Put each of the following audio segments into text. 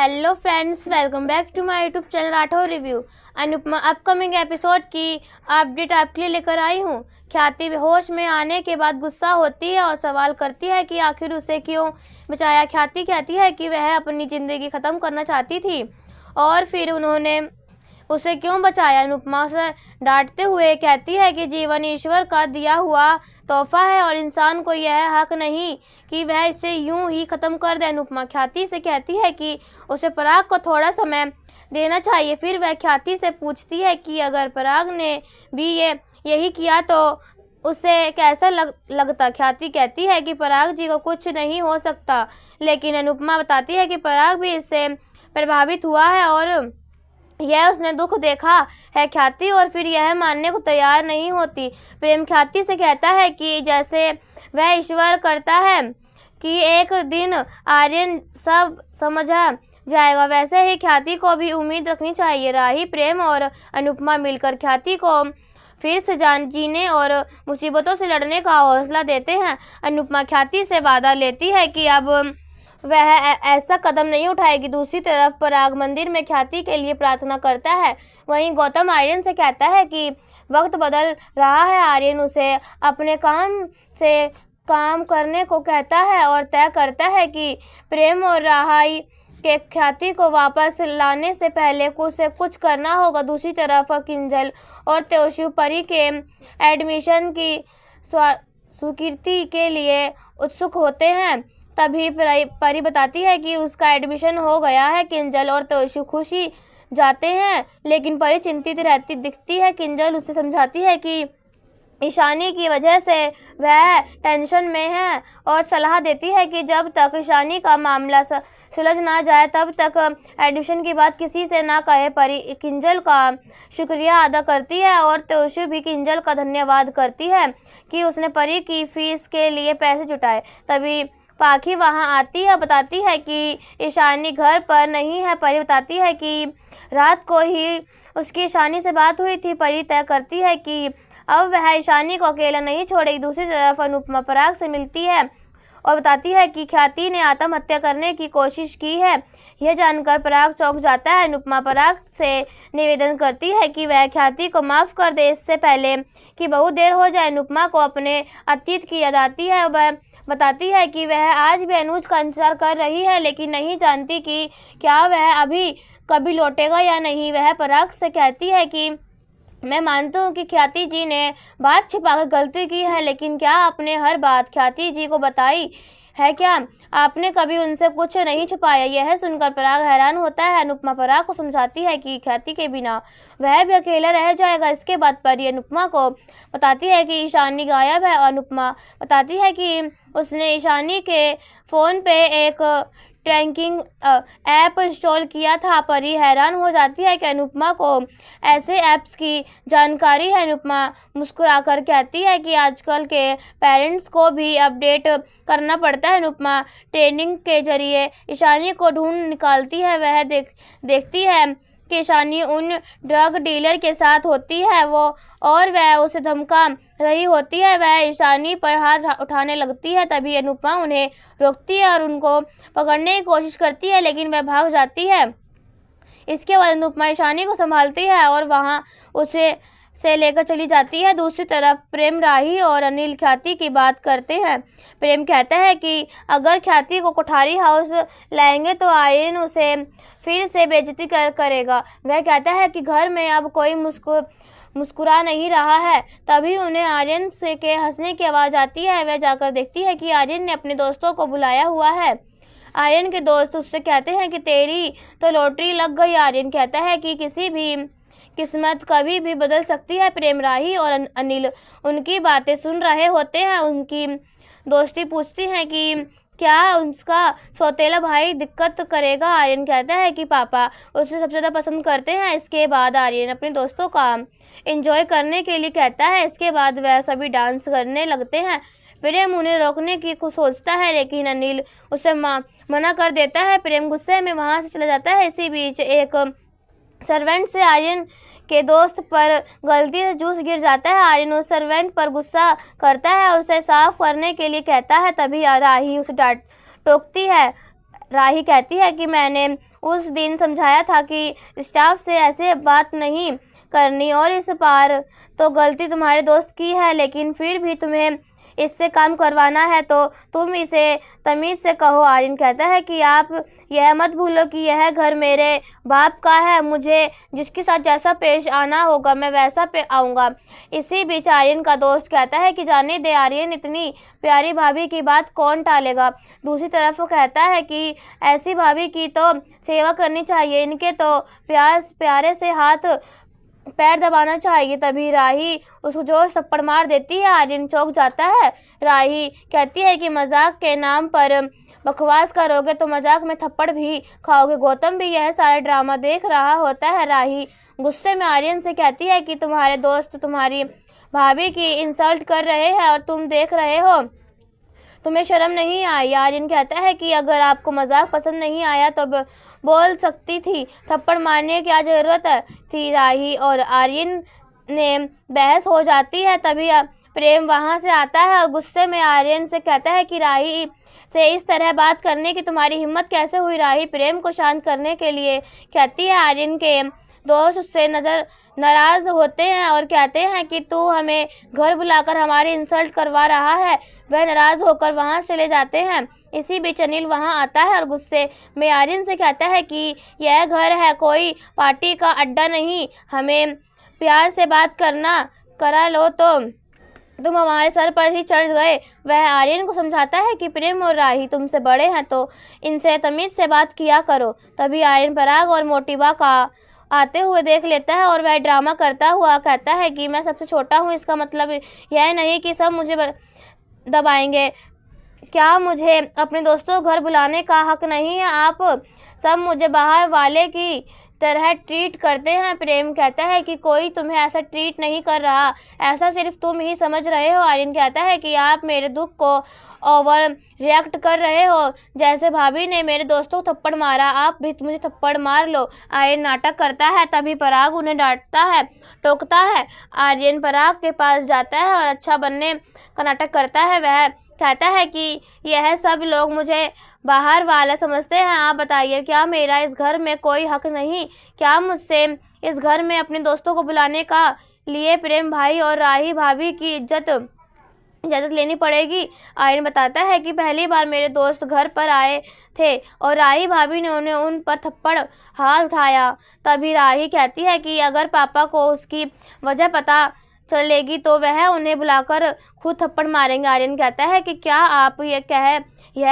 Hello friends, welcome back to my YouTube channel Rathore review. Anupama upcoming episode की update आपके लिए लेकर आई हूँ। ख्याति होश में आने के बाद गुस्सा होती है और सवाल करती है कि आखिर उसे क्यों बचाया। ख्याति कहती है कि वह अपनी ज़िंदगी ख़त्म करना चाहती थी और फिर उन्होंने उसे क्यों बचाया। अनुपमा उसे डांटते हुए कहती है कि जीवन ईश्वर का दिया हुआ तोहफा है और इंसान को यह हक नहीं कि वह इसे यूं ही ख़त्म कर दे। अनुपमा ख्याति से कहती है कि उसे पराग को थोड़ा समय देना चाहिए। फिर वह ख्याति से पूछती है कि अगर पराग ने भी यही किया तो उसे कैसा लगता। ख्याति कहती है कि पराग जी को कुछ नहीं हो सकता, लेकिन अनुपमा बताती है कि पराग भी इससे प्रभावित हुआ है और यह उसने दुख देखा है। ख्याति और फिर यह मानने को तैयार नहीं होती। प्रेम ख्याति से कहता है कि जैसे वह ईश्वर करता है कि एक दिन आर्यन सब समझ जाएगा, वैसे ही ख्याति को भी उम्मीद रखनी चाहिए। राही, प्रेम और अनुपमा मिलकर ख्याति को फिर से जीने और मुसीबतों से लड़ने का हौसला देते हैं। अनुपमा ख्याति से वादा लेती है कि अब वह ऐसा कदम नहीं उठाएगी। दूसरी तरफ पराग मंदिर में ख्याति के लिए प्रार्थना करता है। वहीं गौतम आर्यन से कहता है कि वक्त बदल रहा है। आर्यन उसे अपने काम से काम करने को कहता है और तय करता है कि प्रेम और राहाई के ख्याति को वापस लाने से पहले उसे कुछ करना होगा। दूसरी तरफ किंजल और त्योशु परी के एडमिशन की स्वीकृति के लिए उत्सुक होते हैं। तभी परी बताती है कि उसका एडमिशन हो गया है। किंजल और त्योशु खुशी जाते हैं, लेकिन परी चिंतित रहती दिखती है। किंजल उसे समझाती है कि ईशानी की वजह से वह टेंशन में है और सलाह देती है कि जब तक ईशानी का मामला सुलझ ना जाए तब तक एडमिशन की बात किसी से ना कहे। परी किंजल का शुक्रिया अदा करती है और त्योशु भी किंजल का धन्यवाद करती है कि उसने परी की फीस के लिए पैसे जुटाए। तभी पाखी वहां आती है, बताती है कि ईशानी घर पर नहीं है। परी बताती है कि रात को ही उसकी ईशानी से बात हुई थी। परी तय करती है कि अब वह ईशानी को अकेला नहीं छोड़ेगी। दूसरी तरफ अनुपमा पराग से मिलती है और बताती है कि ख्याति ने आत्महत्या करने की कोशिश की है। यह जानकर पराग चौंक जाता है। अनुपमा पराग से निवेदन करती है कि वह ख्याति को माफ़ कर दे, इससे पहले कि बहुत देर हो जाए। अनुपमा को अपने अतीत की याद आती है। वह बताती है कि वह आज भी अनुज का इंतजार कर रही है, लेकिन नहीं जानती कि क्या वह अभी कभी लौटेगा या नहीं। वह पराग से कहती है कि मैं मानता हूँ कि ख्याति जी ने बात छिपाकर गलती की है, लेकिन क्या आपने हर बात ख्याति जी को बताई है? क्या आपने कभी उनसे कुछ नहीं छुपाया? यह सुनकर पराग हैरान होता है। अनुपमा पराग को समझाती है कि ख्याति के बिना वह भी अकेला रह जाएगा। इसके बाद परी अनुपमा को बताती है कि ईशानी गायब है। अनुपमा बताती है कि उसने ईशानी के फ़ोन पे एक ट्रैकिंग ऐप इंस्टॉल किया था। परी हैरान हो जाती है कि अनुपमा को ऐसे ऐप्स की जानकारी है। अनुपमा मुस्कुराकर कहती है कि आजकल के पेरेंट्स को भी अपडेट करना पड़ता है। अनुपमा ट्रेनिंग के जरिए ईशानी को ढूंढ निकालती है। वह देखती है कि ईशानी उन ड्रग डीलर के साथ होती है और वह उसे धमका रही होती है। वह ईशानी पर हाथ उठाने लगती है। तभी अनुपमा उन्हें रोकती है और उनको पकड़ने की कोशिश करती है, लेकिन वह भाग जाती है। इसके बाद अनुपमा ईशानी को संभालती है और वहां उसे लेकर चली जाती है। दूसरी तरफ प्रेम, राही और अनिल ख्याति की बात करते हैं। प्रेम कहता है कि अगर ख्याति को कोठारी हाउस लाएंगे तो आर्यन उसे फिर से बेइज्जती करेगा। वह कहता है कि घर में अब कोई मुस्कुरा नहीं रहा है। तभी उन्हें आर्यन से के हंसने की आवाज़ आती है। वह जाकर देखती है कि आर्यन ने अपने दोस्तों को बुलाया हुआ है। आर्यन के दोस्त उससे कहते हैं कि तेरी तो लॉटरी लग गई। आर्यन कहता है कि किसी भी किस्मत कभी भी बदल सकती है। प्रेम, राही और अनिल उनकी बातें सुन रहे होते हैं। उनकी दोस्ती पूछती हैं कि क्या उसका सौतेला भाई दिक्कत करेगा। आर्यन कहता है कि पापा उसे सबसे ज़्यादा पसंद करते हैं। इसके बाद आर्यन अपने दोस्तों का एंजॉय करने के लिए कहता है। इसके बाद वह सभी डांस करने लगते हैं। प्रेम उन्हें रोकने की सोचता है, लेकिन अनिल उसे मना कर देता है। प्रेम गुस्से में वहाँ से चला जाता है। इसी बीच एक सर्वेंट से आर्यन के दोस्त पर गलती से जूस गिर जाता है। आर्यन उस सर्वेंट पर गुस्सा करता है और उसे साफ करने के लिए कहता है। तभी राही उसे टोकती है। राही कहती है कि मैंने उस दिन समझाया था कि स्टाफ से ऐसे बात नहीं करनी और इस बार तो गलती तुम्हारे दोस्त की है, लेकिन फिर भी तुम्हें इससे काम करवाना है तो तुम इसे तमीज़ से कहो। आर्यन कहता है कि आप यह मत भूलो कि यह घर मेरे बाप का है, मुझे जिसके साथ जैसा पेश आना होगा मैं वैसा पे आऊँगा। इसी बीच आर्यन का दोस्त कहता है कि जाने दे आर्यन, इतनी प्यारी भाभी की बात कौन टालेगा। दूसरी तरफ वो कहता है कि ऐसी भाभी की तो सेवा करनी चाहिए, इनके तो प्यारे से हाथ पैर दबाना चाहिए। तभी राही उसको जोर थप्पड़ मार देती है। आर्यन चौंक जाता है। राही कहती है कि मजाक के नाम पर बकवास करोगे तो मजाक में थप्पड़ भी खाओगे। गौतम भी यह सारा ड्रामा देख रहा होता है। राही गुस्से में आर्यन से कहती है कि तुम्हारे दोस्त तुम्हारी भाभी की इंसल्ट कर रहे हैं और तुम देख रहे हो, तुम्हें शर्म नहीं आई। आर्यन कहता है कि अगर आपको मजाक पसंद नहीं आया तो बोल सकती थी, थप्पड़ मारने की क्या ज़रूरत थी। राही और आर्यन ने बहस हो जाती है। तभी प्रेम वहाँ से आता है और गुस्से में आर्यन से कहता है कि राही से इस तरह बात करने की तुम्हारी हिम्मत कैसे हुई। राही प्रेम को शांत करने के लिए कहती है। आर्यन के दोस्त उससे नाराज़ होते हैं और कहते हैं कि तू हमें घर बुलाकर हमारी इंसल्ट करवा रहा है। वह नाराज़ होकर वहाँ चले जाते हैं। इसी बीच अनिल वहाँ आता है और गुस्से में आर्यन से कहता है कि यह घर है, कोई पार्टी का अड्डा नहीं, हमें प्यार से बात करा लो तो तुम हमारे सर पर ही चढ़ गए। वह आर्यन को समझाता है कि प्रेम और राही तुमसे बड़े हैं तो इनसे तमीज़ से बात किया करो। तभी आर्यन पराग और मोटिबा का आते हुए देख लेता है और वह ड्रामा करता हुआ कहता है कि मैं सबसे छोटा हूँ, इसका मतलब यह नहीं कि सब मुझे दबाएंगे। क्या मुझे अपने दोस्तों को घर बुलाने का हक नहीं है? आप सब मुझे बाहर वाले की तरह ट्रीट करते हैं। प्रेम कहता है कि कोई तुम्हें ऐसा ट्रीट नहीं कर रहा, ऐसा सिर्फ तुम ही समझ रहे हो। आर्यन कहता है कि आप मेरे दुख को ओवर रिएक्ट कर रहे हो, जैसे भाभी ने मेरे दोस्तों को थप्पड़ मारा, आप भी मुझे थप्पड़ मार लो। आर्यन नाटक करता है। तभी पराग उन्हें डांटता है, टोकता है। आर्यन पराग के पास जाता है और अच्छा बनने का नाटक करता है। वह कहता है कि यह सब लोग मुझे बाहर वाला समझते हैं, आप बताइए क्या मेरा इस घर में कोई हक नहीं? क्या मुझसे इस घर में अपने दोस्तों को बुलाने का लिए प्रेम भाई और राही भाभी की इजाज़त लेनी पड़ेगी? आर्यन बताता है कि पहली बार मेरे दोस्त घर पर आए थे और राही भाभी ने उन पर थप्पड़ हाथ उठाया। तभी राही कहती है कि अगर पापा को उसकी वजह पता चलेगी तो वह उन्हें बुलाकर खुद थप्पड़ मारेंगे। आर्यन कहता है कि क्या आप यह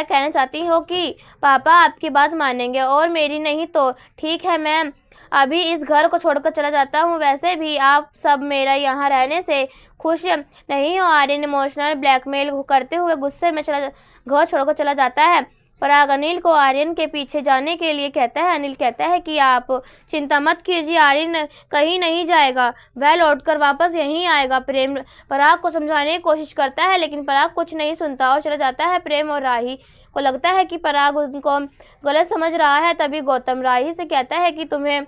कहना चाहती हो कि पापा आपकी बात मानेंगे और मेरी नहीं? तो ठीक है, मैं अभी इस घर को छोड़कर चला जाता हूँ। वैसे भी आप सब मेरा यहाँ रहने से खुश नहीं हो। आर्यन इमोशनल ब्लैकमेल करते हुए गुस्से में घर छोड़कर चला जाता है। पराग अनिल को आर्यन के पीछे जाने के लिए कहता है। अनिल कहता है कि आप चिंता मत कीजिए, आर्यन कहीं नहीं जाएगा, वह लौटकर वापस यहीं आएगा। प्रेम पराग को समझाने की कोशिश करता है लेकिन पराग कुछ नहीं सुनता और चला जाता है। प्रेम और राही को लगता है कि पराग उनको गलत समझ रहा है। तभी गौतम राही से कहता है कि तुम्हें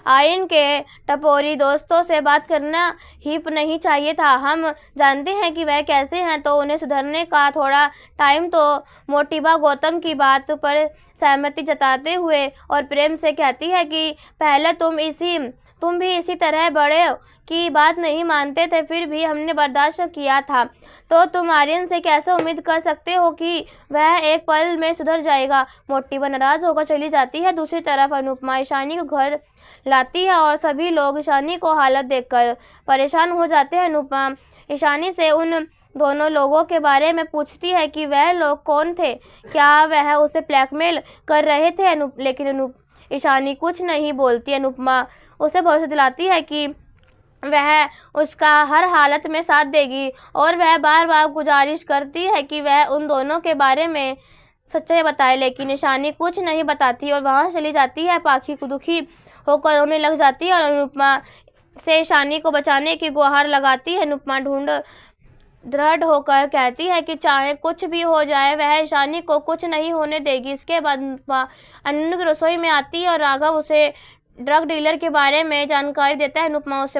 आर्यन के टपोरी दोस्तों से बात करना ही नहीं चाहिए था। हम जानते हैं कि वह कैसे हैं, तो उन्हें सुधरने का थोड़ा टाइम तो। मोटिबा गौतम की बात पर सहमति जताते हुए और प्रेम से कहती है कि पहले तुम भी इसी तरह बड़े की बात नहीं मानते थे, फिर भी हमने बर्दाश्त किया था, तो तुम आर्यन से कैसे उम्मीद कर सकते हो कि वह एक पल में सुधर जाएगा? मोटिबा नाराज़ होकर चली जाती है। दूसरी तरफ अनुपमा ईशानी को घर लाती है और सभी लोग ईशानी को हालत देखकर परेशान हो जाते हैं। अनुपमा ईशानी से उन दोनों लोगों के बारे में पूछती है कि वह लोग कौन थे, क्या वह उसे ब्लैकमेल कर रहे थे? लेकिन ईशानी कुछ नहीं बोलती। अनुपमा उसे भरोसा दिलाती है कि वह उसका हर हालत में साथ देगी और वह बार बार गुजारिश करती है कि वह उन दोनों के बारे में सच्चाई बताए, लेकिन ईशानी कुछ नहीं बताती और वहाँ चली जाती है। पाखी को दुखी होकर रोने लग जाती है और अनुपमा से ईशानी को बचाने की गुहार लगाती है। अनुपमा दृढ़ होकर कहती है कि चाहे कुछ भी हो जाए वह ईशानी को कुछ नहीं होने देगी। इसके बाद अनुपमा अनु की रसोई में आती है और राघव उसे ड्रग डीलर के बारे में जानकारी देता है। अनुपमा उसे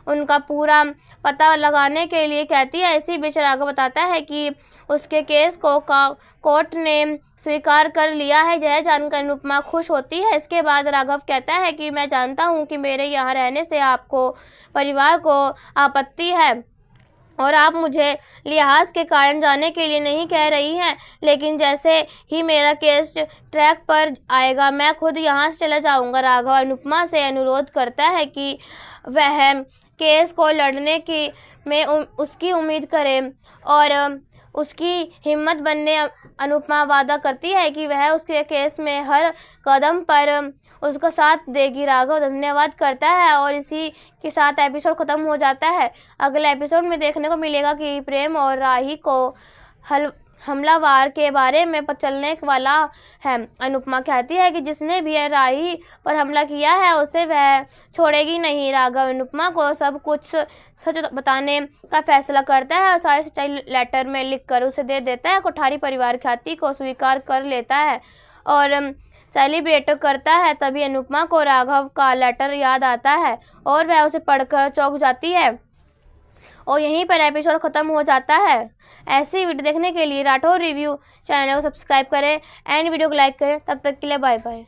उनका पूरा पता लगाने के लिए कहती है। इसी बीच राघव बताता है कि उसके केस को कोर्ट ने स्वीकार कर लिया है। यह जानकर अनुपमा खुश होती है। इसके बाद राघव कहता है कि मैं जानता हूँ कि मेरे यहाँ रहने से आपको परिवार को आपत्ति है और आप मुझे लिहाज के कारण जाने के लिए नहीं कह रही हैं, लेकिन जैसे ही मेरा केस ट्रैक पर आएगा मैं खुद यहाँ से चला जाऊँगा। राघव अनुपमा से अनुरोध करता है कि वह केस को लड़ने की में उसकी उम्मीद करे और उसकी हिम्मत बनने अनुपमा वादा करती है कि वह उसके केस में हर कदम पर उसका साथ देगी। राघव धन्यवाद करता है और इसी के साथ एपिसोड ख़त्म हो जाता है। अगले एपिसोड में देखने को मिलेगा कि प्रेम और राही को हमलावर के बारे में पता चलने वाला है। अनुपमा कहती है कि जिसने भी राही पर हमला किया है उसे वह छोड़ेगी नहीं। राघव अनुपमा को सब कुछ सच बताने का फैसला करता है और सारी सच्चाई लेटर में लिखकर उसे दे देता है। कोठारी परिवार ख्याति को स्वीकार कर लेता है और सेलिब्रेट करता है। तभी अनुपमा को राघव का लेटर याद आता है और वह उसे पढ़कर चौंक जाती है और यहीं पर एपिसोड ख़त्म हो जाता है। ऐसी वीडियो देखने के लिए राठौर रिव्यू चैनल को सब्सक्राइब करें एंड वीडियो को लाइक करें। तब तक के लिए बाय बाय।